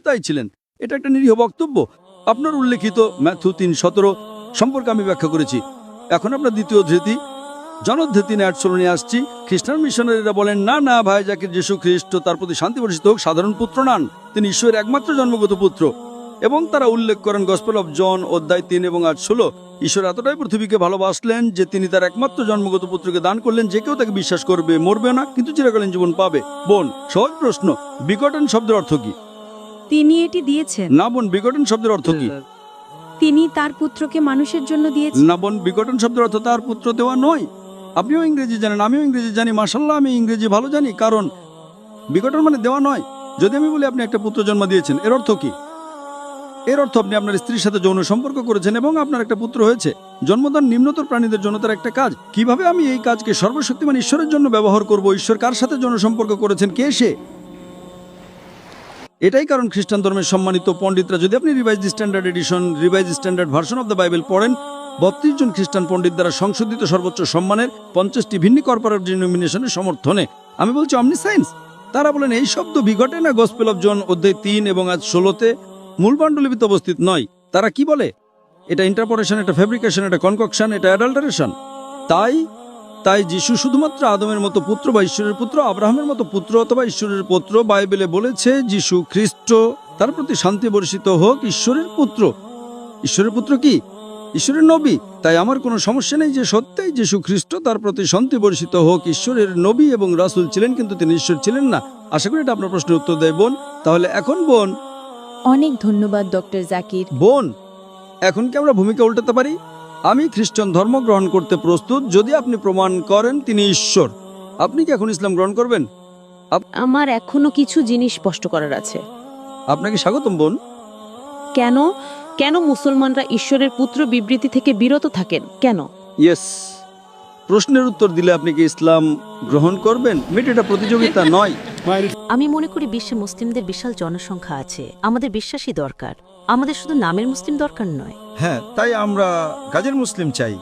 তাই ছিলেন। এটা একটা নিরীহ বক্তব্য। আপনার উল্লেখিত ম্যাথু 3:17 সম্পর্কে আমি ব্যাখ্যা করেছি। এখন আপনার দ্বিতীয় ধৃতি জনদ্ধে 3:18 নিয়ে আসছি। খ্রিস্টান মিশনারিরা বলেন না না ভাই জাকির, যীশু খ্রিস্ট তার প্রতি শান্তি বর্ষিত হোক সাধারণ পুত্র নন, তিনি ঈশ্বরের একমাত্র জন্মগত পুত্র। এবং তারা উল্লেখ করেন গসপেল অফ জন অধ্যায় 3 এবং 8:16 ঈশ্বর এতটাই পৃথিবীকে ভালোবাসলেন যে তিনি তার একমাত্র জন্মগত পুত্রকে দান করলেন, যে কেউ তাকে বিশ্বাস করবে মরবে না কিন্তু চিরকালীন জীবন পাবে। বোন, সহজ প্রশ্ন, বিগটন শব্দের অর্থ কি? তিনি এটি দিয়েছেন। না বোন, বিগটন শব্দের অর্থ কি? তিনি তার পুত্রকে মানুষের জন্য দিয়েছেন। না বোন, বিগটন শব্দের অর্থ তার পুত্র দেওয়া নয়। আপনিও ইংরেজি জানেন, আমিও ইংরেজি জানি, মাশাআল্লাহ আমি ইংরেজি ভালো জানি। কারণ বিগটন মানে দেওয়া নয়। যদি আমি বলি আপনি একটা পুত্র জন্ম দিয়েছেন, এর অর্থ কি? এর অর্থ আপনি আপনার স্ত্রীর সাথে যৌন সম্পর্ক করেছেন এবং আপনার একটা পুত্র হয়েছে। জন্মদান নিম্নতর প্রাণীদের জন্য তার একটা কাজ। কিভাবে আমি এই কাজকে সর্বশক্তিমান ঈশ্বরের জন্য ব্যবহার করব? ঈশ্বর কার সাথে যৌন সম্পর্ক করেছেন? কে সে? এটাই কারণ খ্রিস্টান ধর্মের সম্মানিত পণ্ডিতরা, যদি আপনি revise standard edition, revise standard version of the Bible পড়েন, 32 জন খ্রিস্টান পণ্ডিত দ্বারা সংশোধিত সর্বোচ্চ সম্মানের 50টি ভিন্ন কর্পোরেট ডিনোমিনেশনের সমর্থনে, আমি বলছি অমনিসায়েন্স, তারা বলেন এই শব্দ বিঘটে না গসপেল অফ জন অধ্যায় 3 এবং 16 মূল পাণ্ডুলিপিতে উপস্থিত নয়। তারা কি বলে? এটা ইন্টারপ্রেটেশন, এটা ফেব্রিকেশন, এটা কনককশন, এটা অ্যাডাল্টারেশন। তাই যিশু শুধুমাত্র আদমের মতো পুত্র বা ঈশ্বরের পুত্র, আব্রাহামের মতো পুত্র অথবা ঈশ্বরের পুত্র। বাইবেলে বলেছে যিশু খ্রিস্ট তার প্রতি শান্তি বর্ষিত হোক ঈশ্বরের পুত্র। ঈশ্বরের পুত্র কি? ঈশ্বরের নবী। তাই আমার কোনো সমস্যা নেই যে সত্যিই যিশু খ্রিস্ট তার প্রতি শান্তি বর্ষিত হোক ঈশ্বরের নবী এবং রাসূল ছিলেন, কিন্তু তিনি ঈশ্বর ছিলেন না। আশা করি এটা আপনার প্রশ্নের উত্তর দেয় বোন। তাহলে এখন বোন, অনেক ধন্যবাদ ডক্টর জাকির। বোন, এখন কি আমরা ভূমিকা উল্টাতে পারি? আমি খ্রিস্টান ধর্ম গ্রহণ করতে প্রস্তুত যদি আপনি প্রমাণ করেন তিনি ঈশ্বর। আপনি কি এখন ইসলাম গ্রহণ করবেন? আমার এখনো কিছু জিনিস স্পষ্ট করার আছে। আপনাকে স্বাগতম বোন। কেন কেন মুসলমানরা ঈশ্বরের পুত্র বিবৃতি থেকে বিরত থাকেন? কেন? ইয়েস, প্রশ্নের উত্তর দিলে আপনি কি ইসলাম গ্রহণ করবেন? এটা প্রতিযোগিতা নয়। আমি মনে করি বিশ্বে মুসলিমদের বিশাল জনসংখ্যা আছে। আমাদের বিশ্বাসী দরকার, আমাদের শুধু নামের মুসলিম দরকার নয়। হ্যাঁ, তাই আমরা কাজের মুসলিম চাই।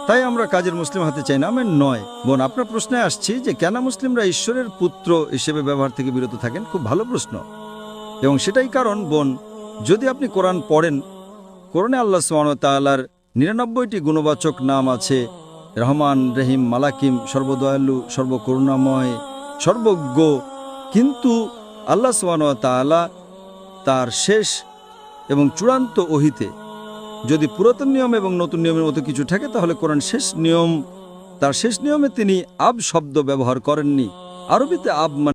তাই আমরা কাজের মুসলিম হাতে চাই, নামের নয়। বোন, আপনার প্রশ্নে আসছি যে কেন মুসলিমরা ঈশ্বরের পুত্র হিসেবে ব্যবহার থেকে বিরত থাকেন। খুব ভালো প্রশ্ন, এবং সেটাই কারণ বোন, যদি আপনি কোরআন পড়েন, কোরআনে আল্লাহ সুবহানাহু ওয়া তাআলার 99টি গুণবাচক নাম আছে। রহমান, রহিম, মালাকিম, সর্বদয়ালু, সর্বকরুণাময়, সর্বজ্ঞ। কিন্তু আল্লাহ সুবহানাহু ওয়া তাআলা তার শেষ এবং চূড়ান্ত ওহীতে যদি পুরাতন নিয়ম এবং নতুন নিয়মের মতো কিছু থাকে, তাহলে কোরআন তার শেষ নিয়মে তিনি আব শব্দ ব্যবহার করেননি। আরবিতে আব